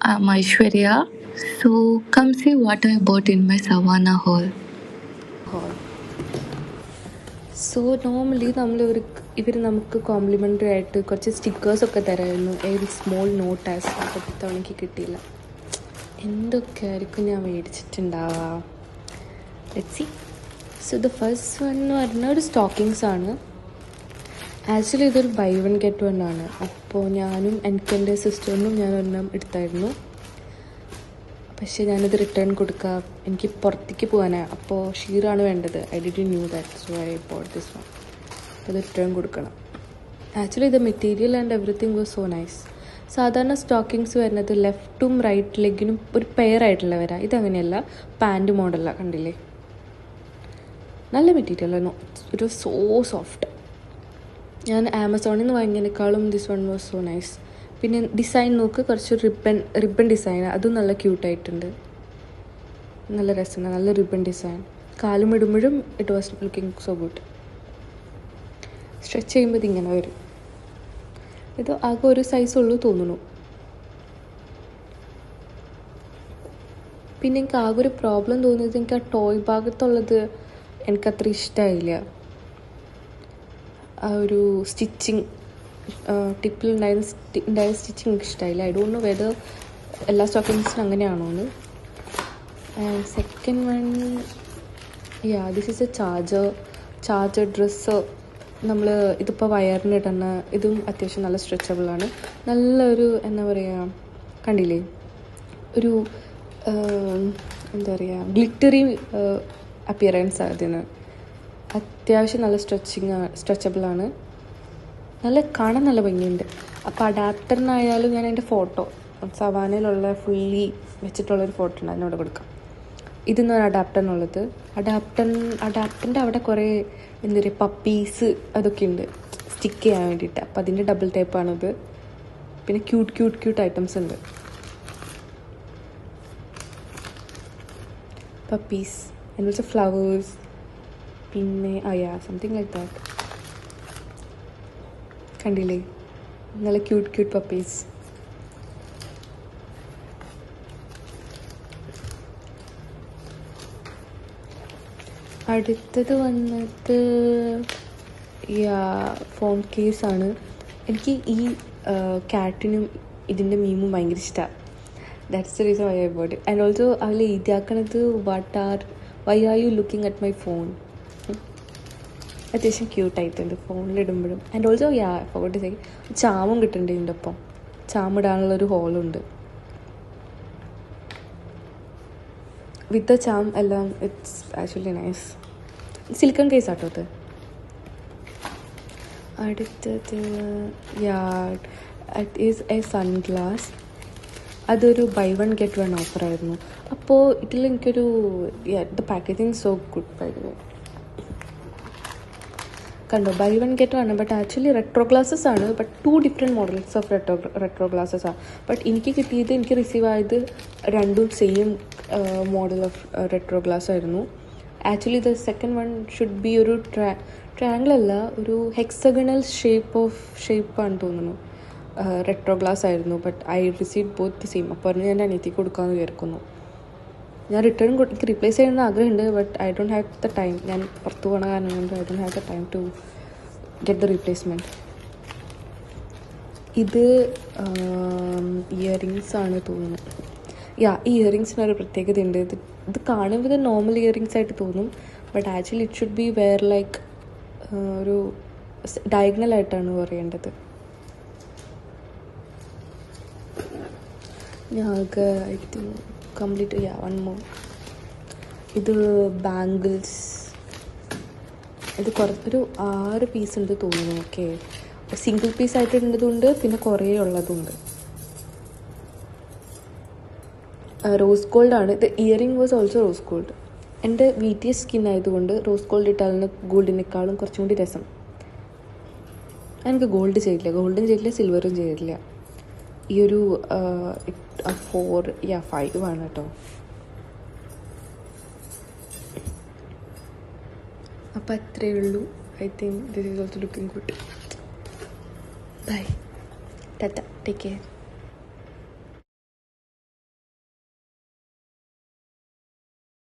I'm Aishwarya. So, come see what I bought in my Savannah haul. So normally ഇവർ നമുക്ക് complimentary ആയിട്ട് കുറച്ച് സ്റ്റിക്കേഴ്സൊക്കെ തരായിരുന്നു. ഒരു സ്മോൾ നോട്ട് ആസ് ഇത്തവണയ്ക്ക് കിട്ടിയില്ല. എന്തൊക്കെ ആയിരിക്കും ഞാൻ മേടിച്ചിട്ടുണ്ടാവുക? Let's see. So the first one എന്ന് പറഞ്ഞാൽ ഒരു സ്റ്റോക്കിങ്സ് ആണ്. ആക്ച്വലി ഇതൊരു ബൈ വൺ ഗെറ്റ് വൺ ആണ്. അപ്പോൾ ഞാനും എൻ്റെ സിസ്റ്ററിനും ഞാൻ ഒരെണ്ണം എടുത്തായിരുന്നു. പക്ഷേ ഞാനത് റിട്ടേൺ കൊടുക്കാം, എനിക്ക് പുറത്തേക്ക് പോകാനാണ്. അപ്പോൾ ഷീറാണ് വേണ്ടത്. I did knew that, so I boat this one. അപ്പോൾ അത് റിട്ടേൺ കൊടുക്കണം. Actually the material and everything was so nice. സാധാരണ സ്റ്റോക്കിങ്സ് വരുന്നത് ലെഫ്റ്റും റൈറ്റ് ലെഗിനും ഒരു പെയർ ആയിട്ടുള്ള വരാം. ഇതങ്ങനെയല്ല, പാൻറ് മോഡലാണ്. കണ്ടില്ലേ, നല്ല മെറ്റീരിയലായിരുന്നു. It was so soft. ഞാൻ ആമസോണിൽ നിന്ന് വാങ്ങിയതിനേക്കാളും this one was so nice. പിന്നെ ഡിസൈൻ നോക്ക്, കുറച്ച് റിബൺ ഡിസൈൻ, അതും നല്ല ക്യൂട്ടായിട്ടുണ്ട്. നല്ല രസമാണ്, നല്ല റിബൺ ഡിസൈൻ. കാലും ഇടുമ്പോഴും it was looking so good. Stretch ചെയ്യുമ്പോൾ ഇതിങ്ങനെ വരും. ഇത് ആകെ ഒരു സൈസുള്ളൂ തോന്നുന്നു. പിന്നെ എനിക്ക് ആകെ ഒരു പ്രോബ്ലം തോന്നിയത്, എനിക്ക് ആ ടോയ് ഭാഗത്തുള്ളത് എനിക്കത്ര ഇഷ്ടമായില്ല. ആ ഒരു സ്റ്റിച്ചിങ്, ടിപ്പിലുണ്ടായ സ്റ്റിച്ചിങ് എനിക്ക് ഇഷ്ടമായില്ല. ഐ ഡോണ്ട് നോ വെദർ എല്ലാ സ്റ്റോക്കിങ്സിനും അങ്ങനെയാണോ എന്ന്. And second one, this is A charger dress. നമ്മൾ ഇതിപ്പോൾ വയറിന് ഇടുന്ന, ഇതും അത്യാവശ്യം നല്ല സ്ട്രെച്ചബിളാണ്. നല്ലൊരു എന്താ പറയുക, കണ്ടില്ലേ, ഒരു എന്താ പറയുക, ഗ്ലിറ്ററി അപ്പിയറൻസ് അതിന്. അത്യാവശ്യം നല്ല സ്ട്രെച്ചബിളാണ്. നല്ല കാണാൻ നല്ല ഭംഗിയുണ്ട്. അപ്പോൾ അഡാപ്റ്ററിനായാലും ഞാൻ അതിൻ്റെ ഫോട്ടോ സവാനയിലുള്ള ഫുള്ളി വെച്ചിട്ടുള്ളൊരു ഫോട്ടോ ഉണ്ട്, അതിനോട് കൊടുക്കാം. ഇതെന്നാണ് അഡാപ്റ്ററിനുള്ളത്. അഡാപ്റ്ററിൻ്റെ അവിടെ കുറേ എന്താ പറയുക, പപ്പീസ് അതൊക്കെ ഉണ്ട് സ്റ്റിക്ക് ചെയ്യാൻ വേണ്ടിയിട്ട്. അപ്പോൾ അതിൻ്റെ ഡബിൾ ടൈപ്പാണിത്. പിന്നെ ക്യൂട്ട് ഐറ്റംസ് ഉണ്ട്. Puppies and also flowers. പിന്നെ സംതിങ് ലൈക്ക് ദാറ്റ്. കണ്ടില്ലേ, നല്ല ക്യൂട്ട് പപ്പീസ്. അടുത്തത് വന്നിട്ട് ഫോൺ കേസാണ്. എനിക്ക് ഈ ക്യാറ്റിനും ഇതിൻ്റെ മീമും ഭയങ്കര ഇഷ്ടമാണ്. That's the reason why I bought it. And also അതിൽ എഴുതിയാക്കണത് why are you looking at my phone. അത്യാവശ്യം ക്യൂട്ടായിട്ടുണ്ട് ഫോണിലിടുമ്പോഴും. ആൻഡ് ഓൾസോ ഫോട്ടോ സേ ചാമും കിട്ടുന്നുണ്ട് ഇതിൻ്റെ ഒപ്പം. ചാമിടാനുള്ളൊരു ഹോളുണ്ട്. വിത്ത് ദ ചാം എല്ലാം. It's actually nice. Silicone case ആട്ടോ അത്. അടുത്തത് ഇറ്റ് ഈസ് എ സൺഗ്ലാസ്. അതൊരു ബൈ വൺ ഗെറ്റ് വൺ ഓഫറായിരുന്നു. അപ്പോൾ ഇതിൽ എനിക്കൊരു the packaging so good by the way. കണ്ടോ, buy one get one. But actually retro glasses ആണ്. But 2 different models of retro glasses ആണ്. ബട്ട് എനിക്ക് റിസീവ് ആയത് രണ്ടും same model of retro glass ആയിരുന്നു. Actually the second one should be ഒരു triangle അല്ല, ഒരു ഹെക്സഗണൽ ഷേപ്പാണ് തോന്നുന്നു. റെട്രോ ഗ്ലാസ് ആയിരുന്നു. But I receive both the same. അപ്പോൾ ഞാൻ എൻ്റെ അനിയത്തിക്ക് കൊടുക്കാമെന്ന് വിചാരിക്കുന്നു. ഞാൻ എനിക്ക് റീപ്ലേസ് ചെയ്യണമെന്ന് ആഗ്രഹമുണ്ട്. But I don't have the time. ഞാൻ പുറത്ത് പോകണ കാരണം കൊണ്ട് I don't have the time to get the replacement. ഇത് ഇയറിങ്സ് ആണ് തോന്നുന്നു. ഈ ഇയറിങ്സിനൊരു പ്രത്യേകതയുണ്ട്. ഇത് കാണുമ്പോൾ ഇത് നോർമൽ ഇയറിങ്സ് ആയിട്ട് തോന്നും. But actually it should be where like ഒരു ഡയഗണലായിട്ടാണ് പറയേണ്ടത്. ഞങ്ങൾക്ക് I think complete one more. ഇത് ബാംഗിൾസ്. ഇത് ഒരു 6 പീസ് ഉണ്ട് തോന്നുന്നു. ഓക്കെ, സിംഗിൾ പീസ് ആയിട്ടുള്ളതുണ്ട്, പിന്നെ കുറേ ഉള്ളതുണ്ട്. റോസ് ഗോൾഡ് ആണ് ഇത്. Earring was also rose gold. എൻ്റെ VTS സ്കിൻ ആയതുകൊണ്ട് റോസ് ഗോൾഡ് ഇട്ടാലിന് ഗോൾഡിനേക്കാളും കുറച്ചും കൂടി രസം. എനിക്ക് ഗോൾഡും ചെയ്തില്ല സിൽവറും ചെയ്തില്ല. ഈ ഒരു 5 ആണ് കേട്ടോ. അപ്പോൾ അത്രയേ ഉള്ളൂ. I think this is also looking good. Bye, tata, take care.